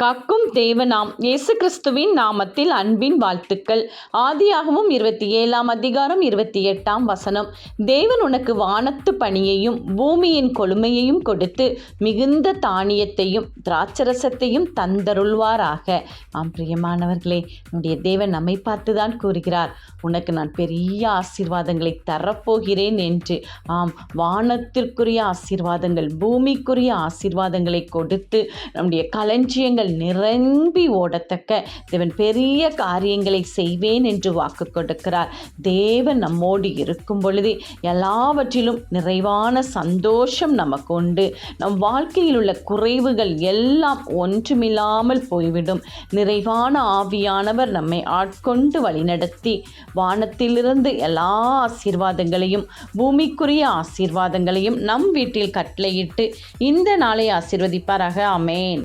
காக்கும் தேவனாம் இயேசு கிறிஸ்துவின் நாமத்தில் அன்பின் வாழ்த்துக்கள். ஆதியாகமம் 27 அதிகாரம் 28 தேவன் உனக்கு வானத்து பனியையும் பூமியின் கொழுமையையும் கொடுத்து மிகுந்த தானியத்தையும் திராட்சரசத்தையும் தந்தருள்வாராக. பிரியமானவர்களே, நம்முடைய தேவன் நம்மை பார்த்துதான் கூறுகிறார், உனக்கு நான் பெரிய ஆசீர்வாதங்களை தரப்போகிறேன் என்று. வானத்திற்குரிய ஆசீர்வாதங்கள், பூமிக்குரிய ஆசீர்வாதங்களை கொடுத்து நம்முடைய களஞ்சியங்கள் நிரம்பி ஓடத்தக்க தேவன் பெரிய காரியங்களை செய்வேன் என்று வாக்கு கொடுக்கிறார். தேவன் நம்மோடு இருக்கும் பொழுது எல்லாவற்றிலும் நிறைவான சந்தோஷம் நமக்கு உண்டு. நம் வாழ்க்கையில் உள்ள குறைவுகள் எல்லாம் ஒன்றுமில்லாமல் போய்விடும். நிறைவான ஆவியானவர் நம்மை ஆட்கொண்டு வழிநடத்தி வானத்திலிருந்து எல்லா ஆசீர்வாதங்களையும் பூமிக்குரிய ஆசீர்வாதங்களையும் நம் வீட்டில் கட்டளையிட்டு இந்த நாளை ஆசீர்வதிப்பாராக. ஆமென்.